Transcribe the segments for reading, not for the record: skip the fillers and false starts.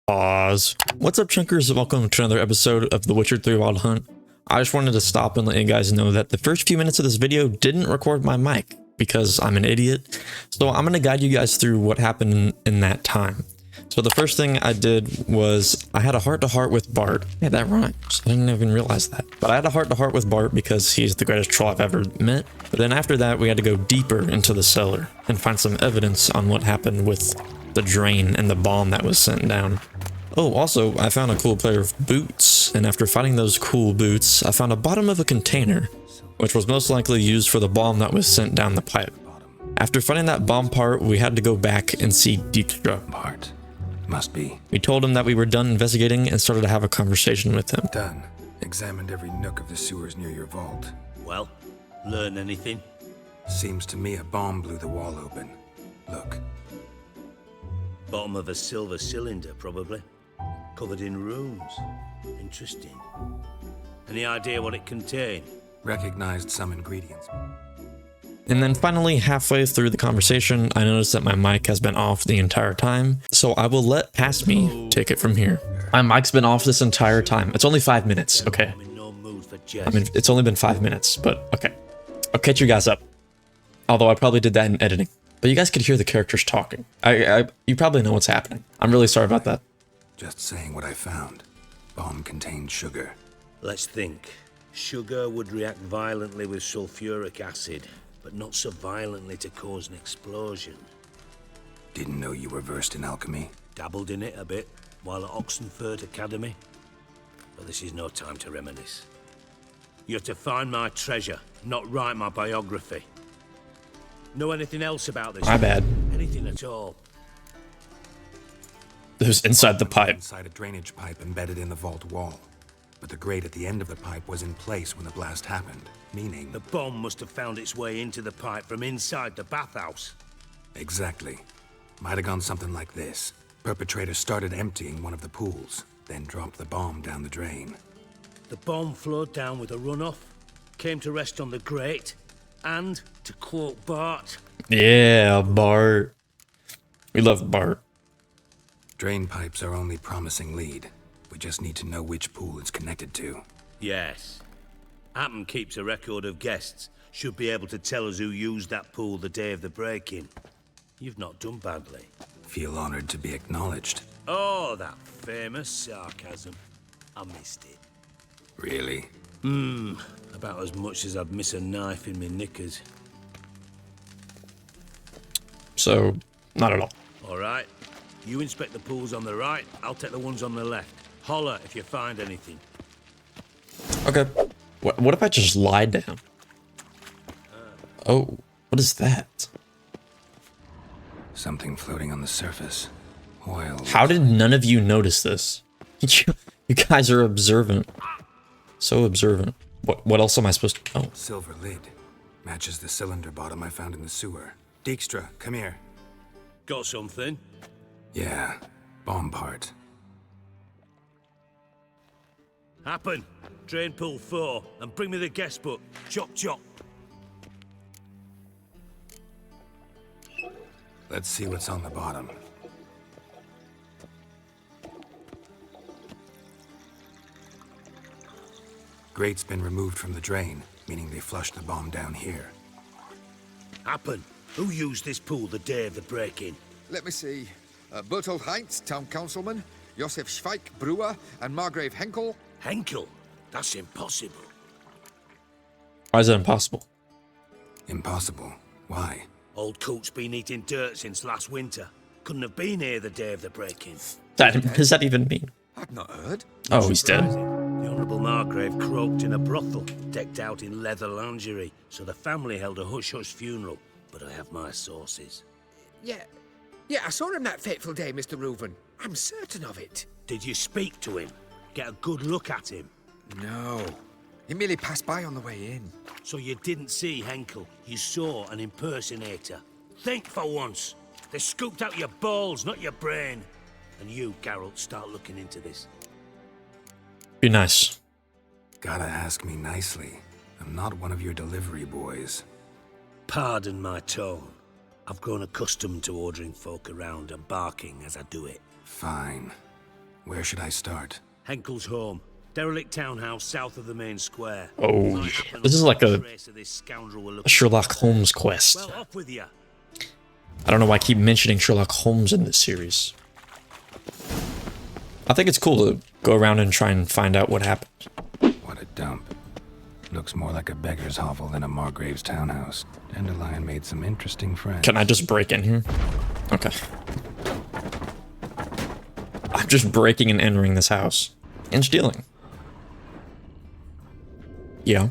Pause. What's up, chunkers? Welcome to another episode of The Witcher 3 Wild Hunt. I just wanted to stop and let you guys know that the first few minutes of this video didn't record my mic because I'm an idiot. So I'm going to guide you guys through what happened in that time. So the first thing I did was I had a heart-to-heart with Bart. Yeah, that rhymes. I didn't even realize that. But I had a heart-to-heart with Bart because he's the greatest troll I've ever met. But then after that, we had to go deeper into the cellar and find some evidence on what happened with the drain and the bomb that was sent down. Oh, also, I found a cool pair of boots, and after finding those cool boots, I found a bottom of a container, which was most likely used for the bomb that was sent down the pipe. After finding that bomb part, we had to go back and see Dijkstra. Part. Must be. We told him that we were done investigating and started to have a conversation with him. Done. Examined every nook of the sewers near your vault. Well, learn anything? Seems to me a bomb blew the wall open. Look. Bottom of a silver cylinder, probably. Covered in runes. Interesting. Any idea what it contained? Recognized some ingredients. And then finally, halfway through the conversation, I noticed that my mic has been off the entire time. So I will let Past Me take it from here. My mic's been off this entire time. It's only 5 minutes, okay? I'm in no mood for I mean, it's only been 5 minutes, but okay. I'll catch you guys up. Although I probably did that in editing. But you guys could hear the characters talking. You probably know what's happening. I'm really sorry about that. Just saying what I found. Bomb contained sugar. Let's think. Sugar would react violently with sulfuric acid, but not so violently to cause an explosion. Didn't know you were versed in alchemy. Dabbled in it a bit while at Oxenford Academy. But this is no time to reminisce. You're to find my treasure, not write my biography. Know anything else about this? My bad. Anything at all? It was inside the pipe. Inside a drainage pipe embedded in the vault wall. But the grate at the end of the pipe was in place when the blast happened, meaning... The bomb must have found its way into the pipe from inside the bathhouse. Exactly. Might have gone something like this. Perpetrator started emptying one of the pools, then dropped the bomb down the drain. The bomb flowed down with a runoff, came to rest on the grate, and, to quote Bart... Yeah, Bart. We love Bart. Drain pipes are only promising lead. We just need to know which pool it's connected to. Yes. Appen keeps a record of guests. Should be able to tell us who used that pool the day of the break-in. You've not done badly. Feel honored to be acknowledged. Oh, that famous sarcasm. I missed it. Really? About as much as I'd miss a knife in my knickers. So, not at all. All right. You inspect the pools on the right, I'll take the ones on the left. Holler if you find anything. Okay. What if I just lied down? Oh, what is that? Something floating on the surface. Oil. How did none of you notice this? You guys are observant. So observant. What else am I supposed to... Oh. Silver lid. Matches the cylinder bottom I found in the sewer. Dijkstra, come here. Got something? Yeah. Bomb part. Happen. Drain pool 4, and bring me the guest book. Chop chop. Let's see what's on the bottom. Grate's been removed from the drain, meaning they flushed the bomb down here. Happen. Who used this pool the day of the break-in? Let me see. Bertold Heinz, town councilman, Josef Schweik, brewer, and Margrave Henkel. Henkel? That's impossible. Why is that impossible? Impossible. Why? Old coot's been eating dirt since last winter. Couldn't have been here the day of the break-in. What does that even mean? I'd not heard. Oh, he's dead. The Honourable Margrave croaked in a brothel, decked out in leather lingerie, so the family held a hush-hush funeral. But I have my sources. Yeah, I saw him that fateful day, Mr. Reuven. I'm certain of it. Did you speak to him? Get a good look at him? No. He merely passed by on the way in. So you didn't see Henkel, you saw an impersonator. Think for once. They scooped out your balls, not your brain. And you, Geralt, start looking into this. Be nice. Gotta ask me nicely. I'm not one of your delivery boys. Pardon my tone. I've grown accustomed to ordering folk around and barking as I do it. Fine. Where should I start? Henkel's home. Derelict townhouse south of the main square. Oh, Might yeah. happen This is like a trace of this scoundrel we're A looking Sherlock for. Holmes quest. Well, off with you. I don't know why I keep mentioning Sherlock Holmes in this series. I think it's cool to go around and try and find out what happened. What a dump. Looks more like a beggar's hovel than a Margrave's townhouse. Dandelion made some interesting friends. Can I just break in here? Okay. I'm just breaking and entering this house. And stealing. Yeah.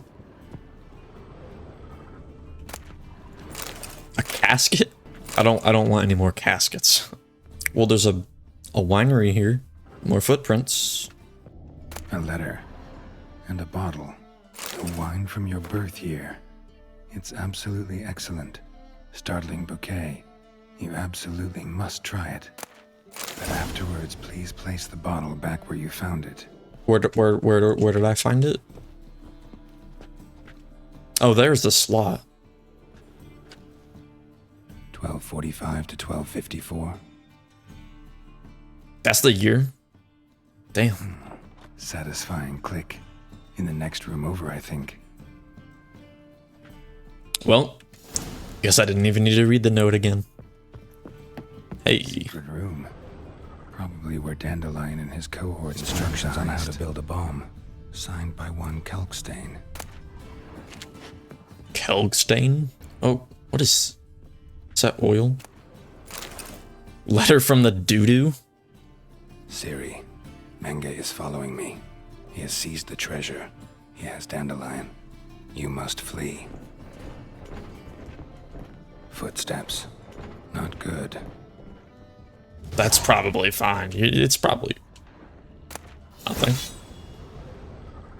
A casket? I don't want any more caskets. Well, there's a winery here. More footprints. A letter. And a bottle. A wine from your birth year. It's absolutely excellent. Startling bouquet. You absolutely must try it. But afterwards, please place the bottle back where you found it. Where did I find it? Oh, there's the slot. 1245 to 1254. That's the year? Damn. Satisfying click. In the next room over, I think. Well, guess I didn't even need to read the note again. Hey. Secret room. Probably where Dandelion and his cohorts instructions on how to build a bomb. Signed by one Kelkstain. Kelgstain? Oh, what is that oil? Letter from the doo-doo? Siri, Menge is following me. He has seized the treasure. He has Dandelion. You must flee. Footsteps. Not good. That's probably fine. It's probably nothing.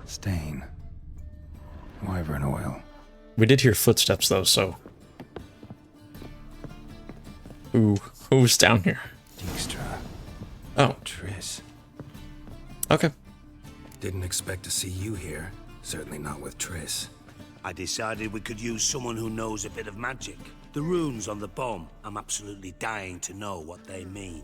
Stain. Wyvern oil. We did hear footsteps though, so. Who's down here? Dijkstra. Oh, Triss. okay. Didn't expect to see you here. Certainly not with Triss. I decided we could use someone who knows a bit of magic. The runes on the bomb, I'm absolutely dying to know what they mean.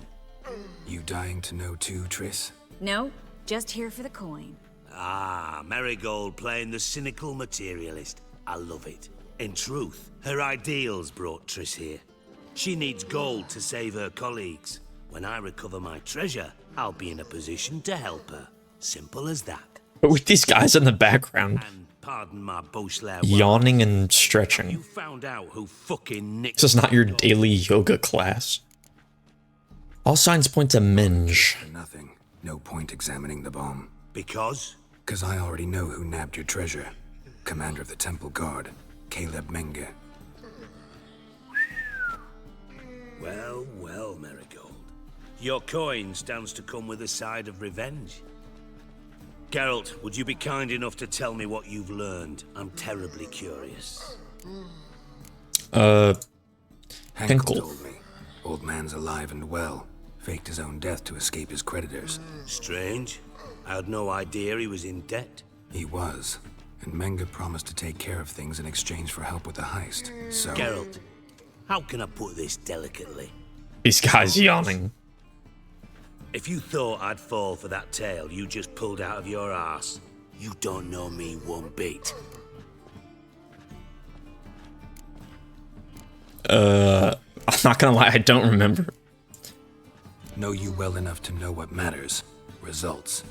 You dying to know too, Triss? No, just here for the coin. Ah, Marigold playing the cynical materialist. I love it. In truth, her ideals brought Triss here. She needs gold to save her colleagues. When I recover my treasure, I'll be in a position to help her. Simple as that. But with these guys in the background, And pardon my Beauclair, yawning and you stretching. found out who fucking nicked This is not your my dog? daily yoga class. All signs point to Minge. For nothing. No point examining the bomb. Because? 'Cause I already know who nabbed your treasure. Commander of the Temple Guard, Caleb Menge. Well, well, Marigold. Your coin stands to come with a side of revenge. Geralt, would you be kind enough to tell me what you've learned? I'm terribly curious. Henkel Henkel. told me. Old man's alive and well. Faked his own death to escape his creditors. Strange. I had no idea he was in debt. He was. And Menge promised to take care of things in exchange for help with the heist. So... Geralt, how can I put this delicately? These guys yawning. If you thought I'd fall for that tale you just pulled out of your arse, you don't know me one bit. I'm not gonna lie, I don't remember. Know you well enough to know what matters. Results.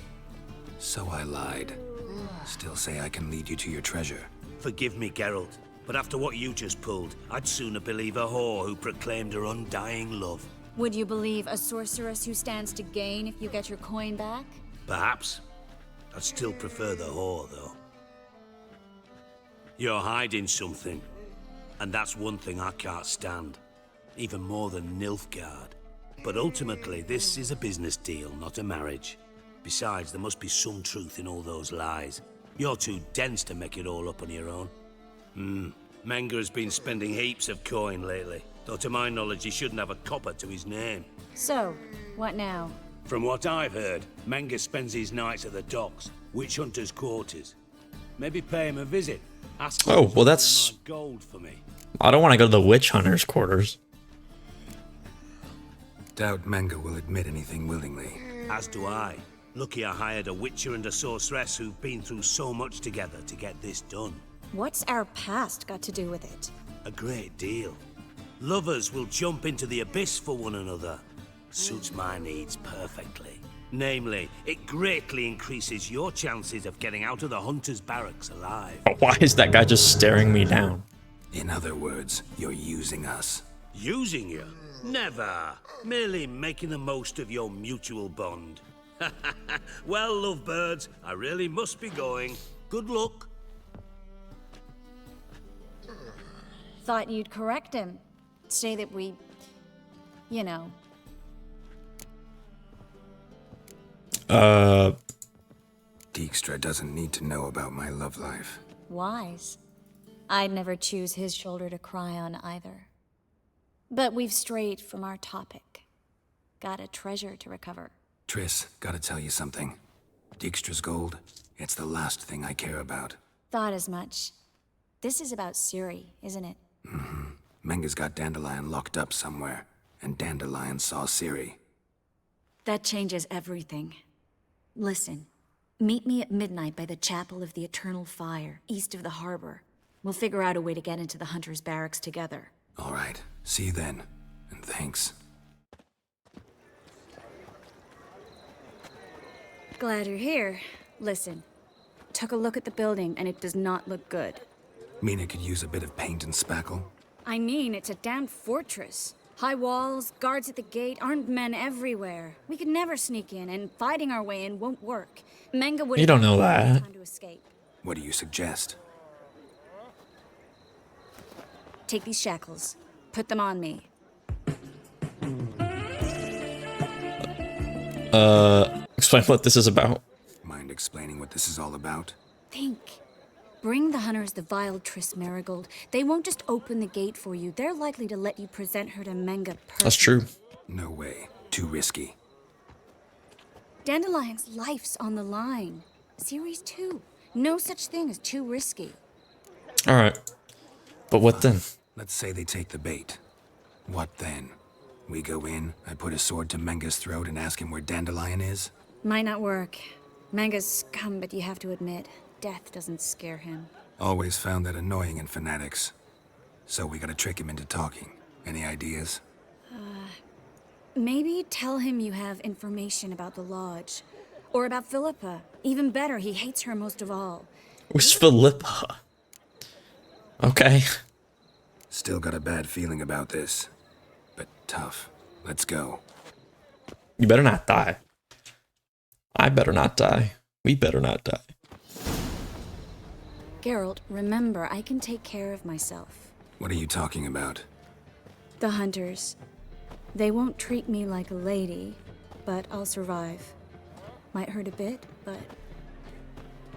So I lied. Still say I can lead you to your treasure. Forgive me, Geralt, but after what you just pulled, I'd sooner believe a whore who proclaimed her undying love. Would you believe a sorceress who stands to gain if you get your coin back? Perhaps. I'd still prefer the whore, though. You're hiding something, and that's one thing I can't stand. Even more than Nilfgaard. But ultimately, this is a business deal, not a marriage. Besides, there must be some truth in all those lies. You're too dense to make it all up on your own. Menge has been spending heaps of coin lately, though to my knowledge he shouldn't have a copper to his name. So, what now? From what I've heard, Menge spends his nights at the docks, witch hunters' quarters. Maybe pay him a visit. Ask him Oh, to well, bring that's- my gold for me. I don't want to go to the witch hunter's quarters. Doubt Menge will admit anything willingly. As do I. Lucky I hired a witcher and a sorceress who've been through so much together to get this done. What's our past got to do with it? A great deal. Lovers will jump into the abyss for one another. Suits my needs perfectly. Namely, it greatly increases your chances of getting out of the hunter's barracks alive. Why is that guy just staring me down? In other words, you're using us. Using you? Never. Merely making the most of your mutual bond. Well, lovebirds, I really must be going. Good luck. Thought you'd correct him. Say that we, you know. Dijkstra doesn't need to know about my love life. Wise. I'd never choose his shoulder to cry on either. But we've strayed from our topic. Got a treasure to recover. Triss, gotta tell you something. Dijkstra's gold, it's the last thing I care about. Thought as much. This is about Ciri, isn't it? Menga's got Dandelion locked up somewhere, and Dandelion saw Ciri. That changes everything. Listen, meet me at midnight by the Chapel of the Eternal Fire, east of the harbor. We'll figure out a way to get into the Hunter's barracks together. All right, see you then, and thanks. Glad you're here. Listen, took a look at the building and it does not look good. Mina could use a bit of paint and spackle. I mean, it's a damn fortress. High walls, guards at the gate, armed men everywhere. We could never sneak in, and fighting our way in won't work. Menga would You don't know that. time to escape. What do you suggest? Take these shackles. Put them on me. Explain what this is about. Mind explaining what this is all about? Think. Bring the hunters the vile Triss Marigold. They won't just open the gate for you. They're likely to let you present her to Menga personally. That's true. No way. Too risky. Dandelion's life's on the line. Ciri's too. No such thing as too risky. Alright. But what then? Let's say they take the bait. What then? We go in, I put a sword to Menga's throat and ask him where Dandelion is? Might not work. Menga's scum, but you have to admit, death doesn't scare him. Always found that annoying in fanatics. So we gotta trick him into talking. Any ideas? Maybe tell him you have information about the lodge. Or about Philippa. Even better, he hates her most of all. Who's Philippa? Okay. Still got a bad feeling about this. But tough. Let's go. You better not die. I better not die. We better not die. Geralt, remember, I can take care of myself. What are you talking about? The hunters. They won't treat me like a lady, but I'll survive. Might hurt a bit, but...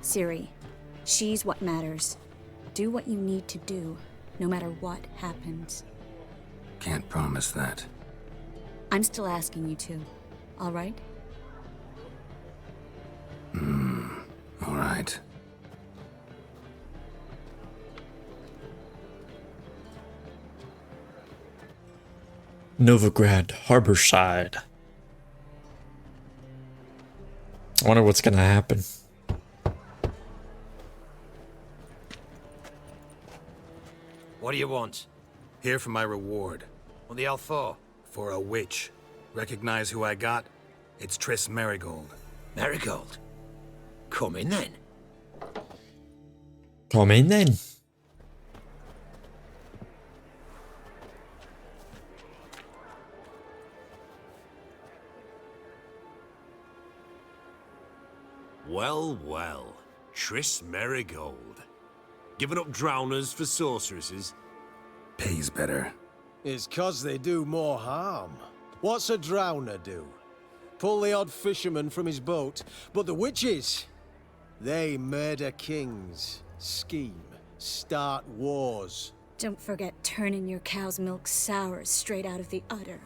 Ciri, she's what matters. Do what you need to do, no matter what happens. Can't promise that. I'm still asking you to, all right? All right. Novigrad, Harborside. I wonder what's gonna happen. What do you want? Here for my reward. What the hell for? For a witch. Recognize who I got? It's Triss Marigold. Marigold. Come in then. Come in then. Well, well. Triss Marigold. Giving up drowners for sorceresses? Pays better. It's 'cause they do more harm. What's a drowner do? Pull the odd fisherman from his boat, but the witches, they murder kings, scheme, start wars. Don't forget turning your cow's milk sour straight out of the udder.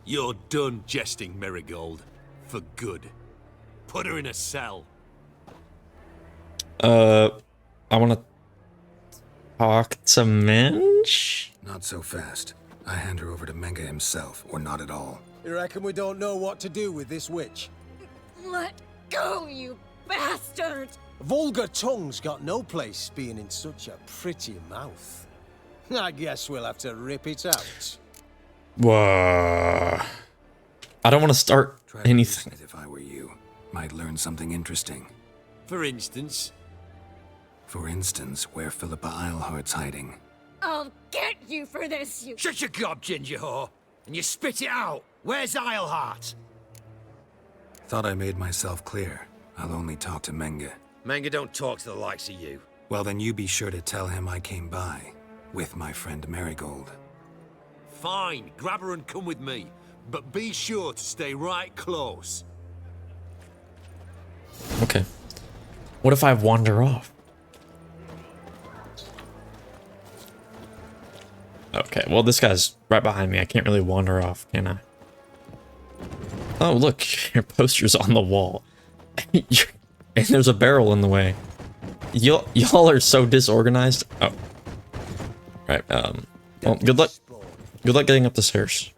You're done jesting, Marigold. For good. Put her in a cell. I wanna talk to Minch? Not so fast. I hand her over to Menga himself, or not at all. You reckon we don't know what to do with this witch? Let go, you bastard! Vulgar tongue's got no place being in such a pretty mouth. I guess we'll have to rip it out. Whoa. I don't want to start Try to anything. listen if I were you. Might learn something interesting. For instance? For instance, where Philippa Eilhart's hiding. I'll get you for this, you... Shut your gob, ginger whore, and you spit it out. Where's Eilhart? Thought I made myself clear. I'll only talk to Menge. Manga don't talk to the likes of you. Well, then you be sure to tell him I came by. With my friend Marigold. Fine, grab her and come with me. But be sure to stay right close. Okay. What if I wander off? Okay, well, this guy's right behind me. I can't really wander off, can I? Oh, look, your poster's on the wall. And there's a barrel in the way. Y'all are so disorganized. Oh. Right, well, good luck. Good luck getting up the stairs.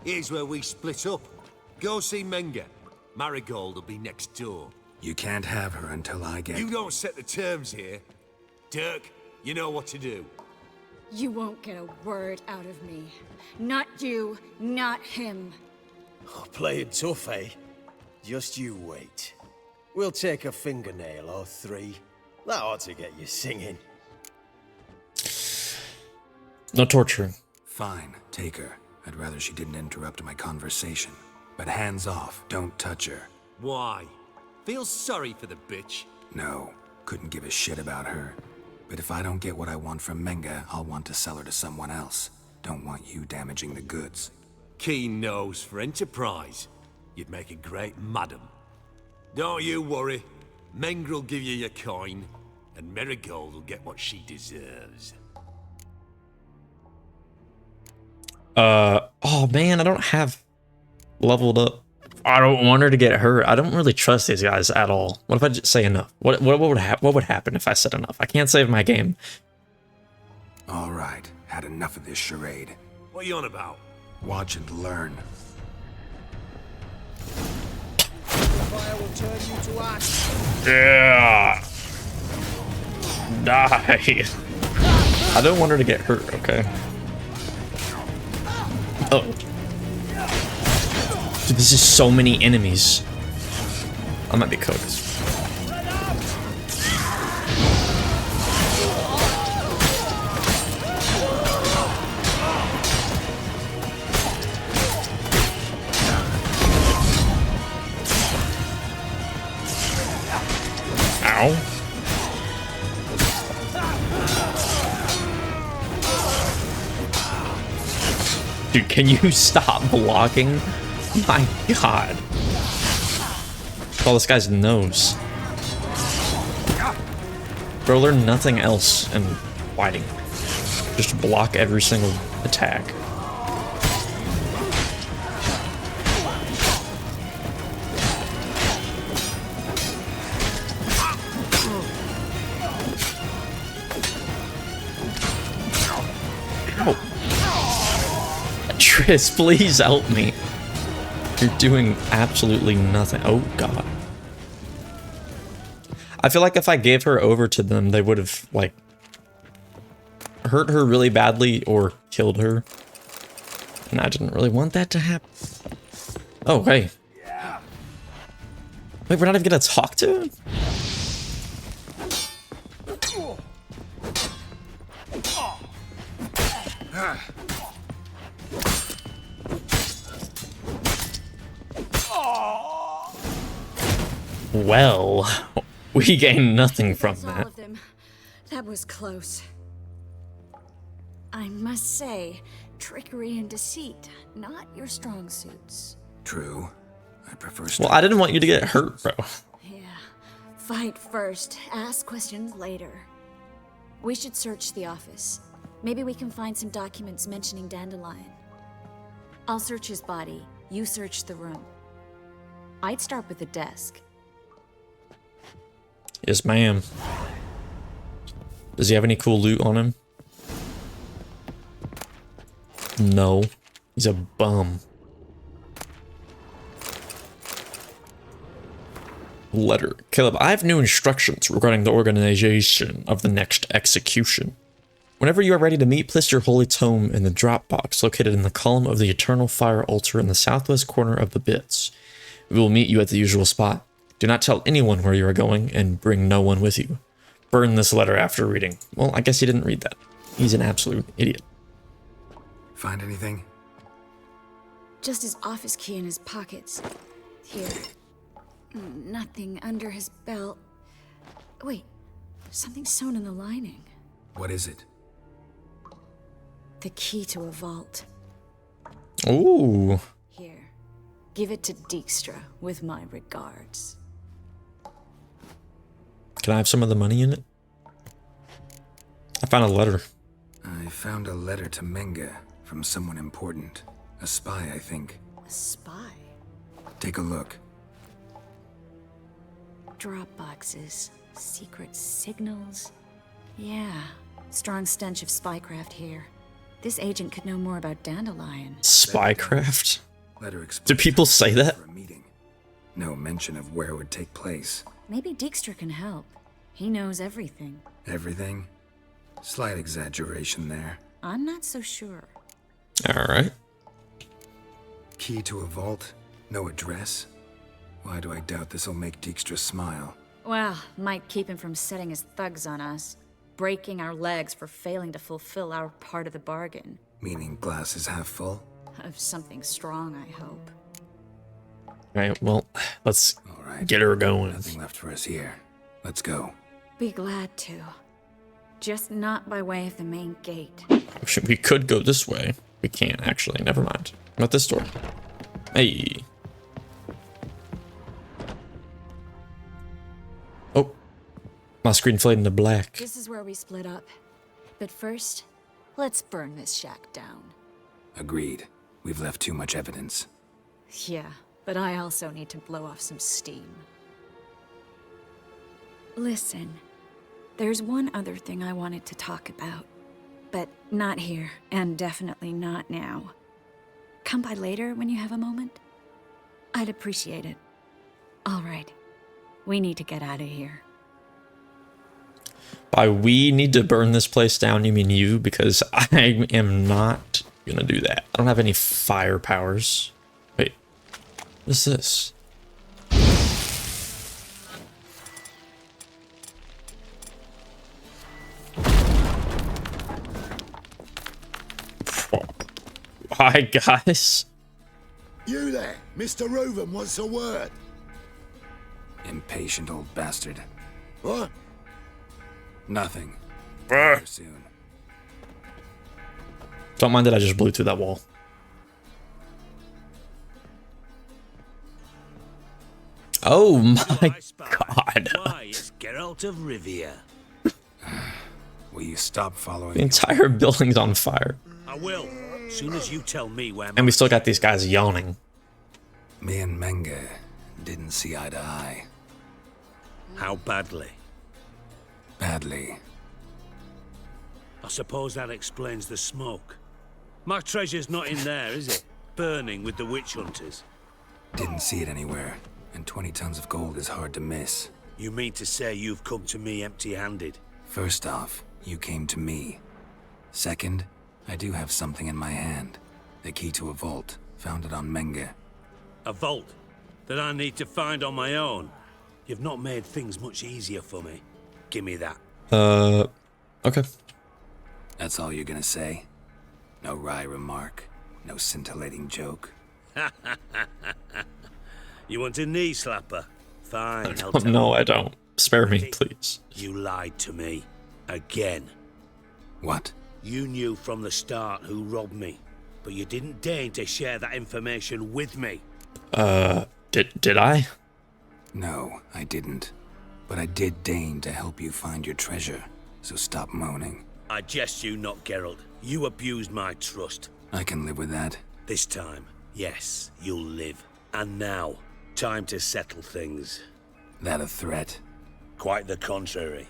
Here's where we split up. Go see Menga. Marigold will be next door. You can't have her until I get... You don't set the terms here. Dirk, you know what to do. You won't get a word out of me. Not you, not him. Oh, playing tough, eh? Just you wait. We'll take a fingernail or three. That ought to get you singing. No torturing. Fine, take her. I'd rather she didn't interrupt my conversation. But hands off, don't touch her. Why? Feel sorry for the bitch? No, couldn't give a shit about her. But if I don't get what I want from Menge, I'll want to sell her to someone else. Don't want you damaging the goods. Keen nose for enterprise. You'd make a great madam. Don't you worry. Mengrel give you your coin, and Marigold will get what she deserves. Oh man, I don't have leveled up. I don't want her to get hurt. I don't really trust these guys at all. What if I just say enough? What would happen if I said enough? I can't save my game. All right, had enough of this charade. What are you on about? Watch and learn. Fire will turn you to ash. Yeah. Die. I don't want her to get hurt, okay? Oh. Dude, this is so many enemies. I might be cooked. Ow. Dude, can you stop blocking? My god. Oh, this guy's nose. Bro, learn nothing else in fighting. Just block every single attack. Ow. Tris, please help me. You're doing absolutely nothing. Oh, God. I feel like if I gave her over to them, they would have, like, hurt her really badly or killed her. And I didn't really want that to happen. Oh, hey. Wait, we're not even gonna talk to him? Well, we gained nothing from That's all that. of them. That was close. I must say, trickery and deceit, not your strong suits. True. I prefer... Well, I didn't want you to get hurt, bro. Yeah. Fight first, ask questions later. We should search the office. Maybe we can find some documents mentioning Dandelion. I'll search his body. You search the room. I'd start with the desk. Yes, ma'am. Does he have any cool loot on him? No. He's a bum. Letter. Caleb, I have new instructions regarding the organization of the next execution. Whenever you are ready to meet, place your holy tome in the drop box located in the column of the Eternal Fire altar in the southwest corner of the bits. We will meet you at the usual spot. Do not tell anyone where you are going, and bring no one with you. Burn this letter after reading. Well, I guess he didn't read that. He's an absolute idiot. Find anything? Just his office key in his pockets. Here. Nothing under his belt. Wait, there's something sewn in the lining. What is it? The key to a vault. Ooh. Here. Give it to Dijkstra with my regards. Can I have some of the money in it? I found a letter. I found a letter to Menga from someone important. A spy, I think. A spy? Take a look. Drop boxes, secret signals. Yeah, strong stench of spycraft here. This agent could know more about Dandelion. Spycraft? Letter Do people say that? for a meeting. No mention of where it would take place. Maybe Dijkstra can help. He knows everything. Everything? Slight exaggeration there. I'm not so sure. Alright. Key to a vault? No address? Why do I doubt this'll make Dijkstra smile? Well, might keep him from setting his thugs on us. Breaking our legs for failing to fulfill our part of the bargain. Meaning glass is half full? Of something strong, I hope. Alright, well, let's All right. get her going. Nothing left for us here. Let's go. Be glad to. Just not by way of the main gate. We could go this way. We can't, actually. Never mind. Not this door. Hey. Oh. My screen faded into black. This is where we split up. But first, let's burn this shack down. Agreed. We've left too much evidence. Yeah, but I also need to blow off some steam. Listen, there's one other thing I wanted to talk about. But not here, and definitely not now. Come by later when you have a moment? I'd appreciate it. All right. We need to get out of here. By we need to burn this place down, you mean you? Because I am not gonna do that. I don't have any fire powers. Wait. What is this? Hi, guys. You there, Mr. Reuven wants a word. Impatient old bastard. What? Nothing. Here soon. Don't mind that I just blew through that wall. Oh my god. Why, it's Geralt of Rivia. Will you stop following The me? entire building's on fire. I will, as soon as you tell me where And we still got these guys yawning. Me and Menga didn't see eye to eye. How badly? Badly. I suppose that explains the smoke. My treasure's not in there, is it? Burning with the witch hunters. Didn't see it anywhere. And 20 tons of gold is hard to miss. You mean to say you've come to me empty-handed? First off, you came to me. Second, I do have something in my hand. The key to a vault, found it on Menga. A vault that I need to find on my own? You've not made things much easier for me. Give me that. Okay. That's all you're gonna say? No wry remark, no scintillating joke. You want a knee slapper? Fine, I'll Oh, tell no, you. I don't. Spare me, please. You lied to me. Again. What? You knew from the start who robbed me, but you didn't deign to share that information with me. Did I? No, I didn't. But I did deign to help you find your treasure, so stop moaning. I jest you not, Geralt. You abused my trust. I can live with that. This time, yes, you'll live. And now, time to settle things. That a threat? Quite the contrary.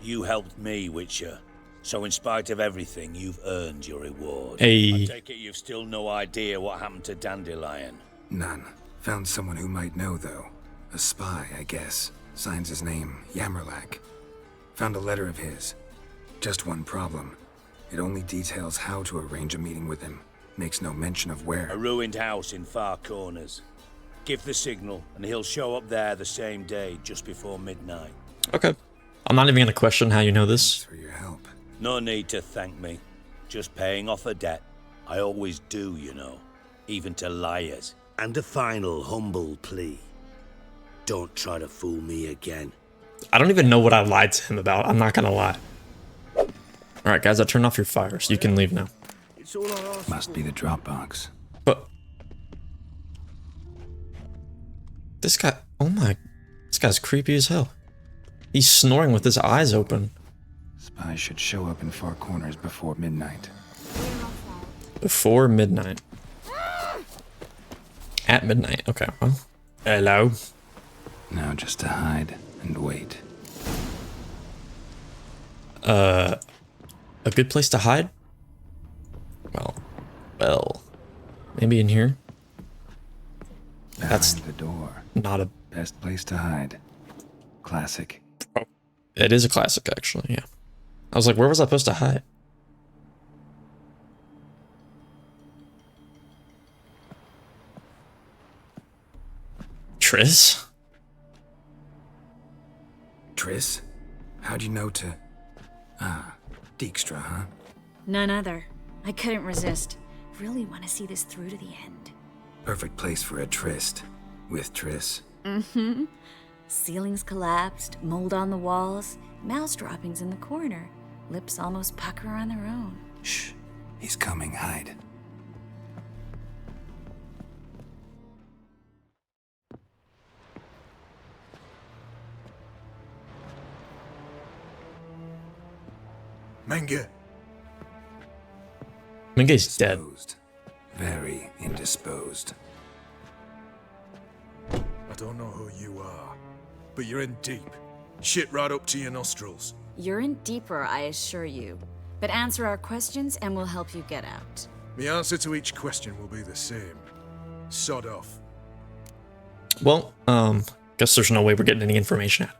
You helped me, Witcher. So in spite of everything, you've earned your reward. Hey. I take it you've still no idea what happened to Dandelion. None. Found someone who might know, though. A spy, I guess. Signs his name, Yamerlak. Found a letter of his. Just one problem. It only details how to arrange a meeting with him. Makes no mention of where. A ruined house in Far Corners. Give the signal, and he'll show up there the same day, just before midnight. Okay. I'm not even gonna question how you know Thanks this. for your help. No need to thank me. Just paying off a debt. I always do, you know. Even to liars. And a final humble plea. Don't try to fool me again. I don't even know what I lied to him about. I'm not gonna lie. Alright, guys, I turned off your fires. You can leave now. It's all I ask. Must be the Dropbox. But this guy, oh my, this guy's creepy as hell. He's snoring with his eyes open. Spies should show up in Far Corners before midnight. Before midnight. At midnight. Okay, well. Hello. Now just to hide and wait. A good place to hide? Well, maybe in here? That's Behind the door. not a... Best place to hide. Classic. It is a classic, actually, yeah. I was like, where was I supposed to hide? Triss? Triss? How'd you know to... Ah, Dijkstra, huh? None other. I couldn't resist. Really want to see this through to the end. Perfect place for a tryst. With Triss. Mm-hmm. Ceilings collapsed, mold on the walls, mouse droppings in the corner. Lips almost pucker on their own. Shh. He's coming, hide. Menge, Minge's dead. Indisposed. Very indisposed. I don't know who you are, but you're in deep. Shit right up to your nostrils. You're in deeper, I assure you. But answer our questions and we'll help you get out. The answer to each question will be the same. Sod off. Well, guess there's no way we're getting any information out.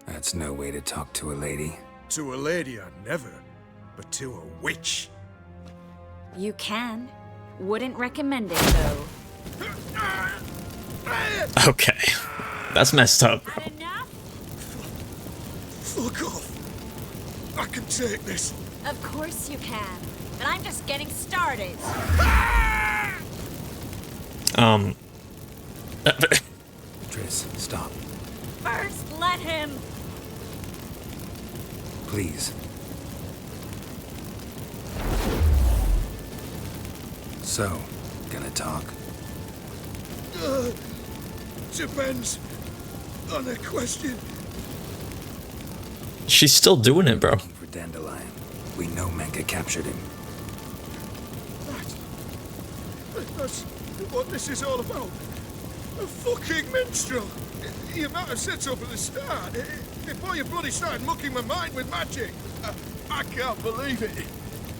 That's no way to talk to a lady. To a lady, I'd never. But to a witch. You can. Wouldn't recommend it, though. Okay. That's messed up, bro. Enough? Fuck off. I can take this. Of course you can. But I'm just getting started. Triss, stop. First, let him. Please. So, gonna talk? Depends on the question. She's still doing it, bro. Looking for Dandelion. We know Menge captured him. That's what this is all about. A fucking minstrel. You might have said so from the start. Before you bloody started mucking my mind with magic. I can't believe it.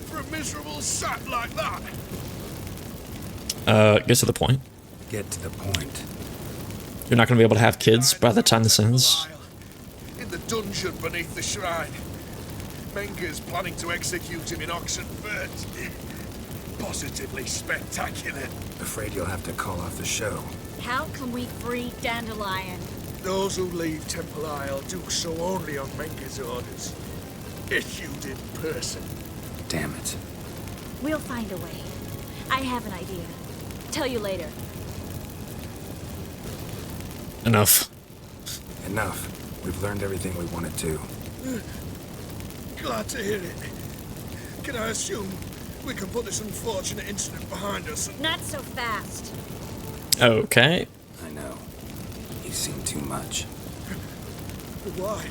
For a miserable sap like that. Get to the point. Get to the point. You're not gonna be able to have kids by the time this ends. In the dungeon beneath the shrine. Menge's planning to execute him in Oxenfurt. Positively spectacular. Afraid you'll have to call off the show. How can we free Dandelion? Those who leave Temple Isle do so only on Menge's orders. Issued in person. Damn it. We'll find a way. I have an idea. Tell you later. Enough. Enough. We've learned everything we wanted to. Glad to hear it. Can I assume we can put this unfortunate incident behind us and... Not so fast. Okay. I know. You've seen too much. Why?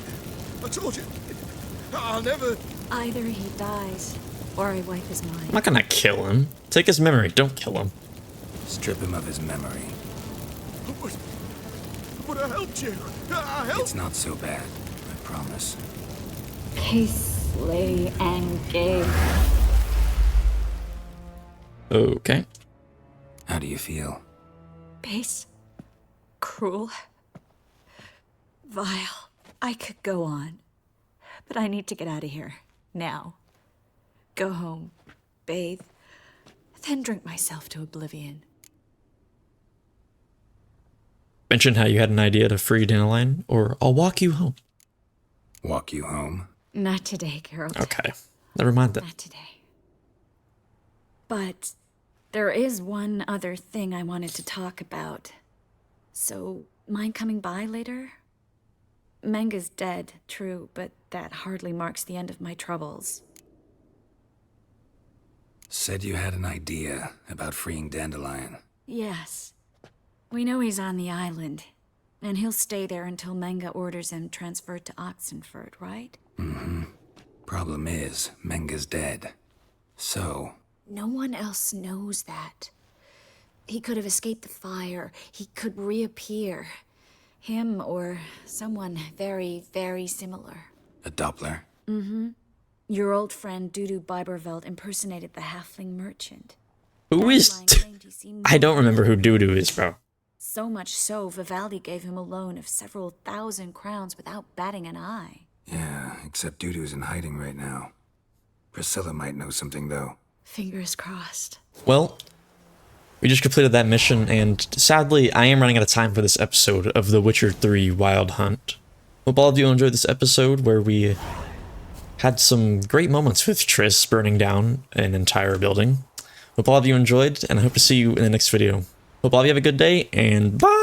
I told you. I'll never... Either he dies, or I wipe his I'm mind. not gonna kill him. Take his memory, don't kill him. Strip him of his memory. But I helped you. I helped... It's not so bad. I promise. Peacefully and gay. Okay. How do you feel? Base. Cruel. Vile. I could go on. But I need to get out of here. Now. Go home. Bathe. Then drink myself to oblivion. Mention how you had an idea to free Dandelion, or I'll walk you home. Walk you home? Not today, Carol. Okay. Never mind that. Not today. But there is one other thing I wanted to talk about. So, mind coming by later? Menga's dead, true, but that hardly marks the end of my troubles. Said you had an idea about freeing Dandelion. Yes. We know he's on the island, and he'll stay there until Menga orders him transferred to Oxenford, right? Mm-hmm. Problem is, Menga's dead. So... No one else knows that. He could have escaped the fire. He could reappear. Him or someone very, very similar. A Doppler? Mm-hmm. Your old friend Dudu Biberveld impersonated the halfling merchant. Who is... I don't remember who Dudu is, bro. So much so, Vivaldi gave him a loan of several thousand crowns without batting an eye. Yeah, except Dudu's in hiding right now. Priscilla might know something, though. Fingers crossed. Well, we just completed that mission, and sadly, I am running out of time for this episode of The Witcher 3 Wild Hunt. Hope all of you enjoyed this episode where we had some great moments with Triss burning down an entire building. Hope all of you enjoyed, and I hope to see you in the next video. Hope all of you have a good day, and bye!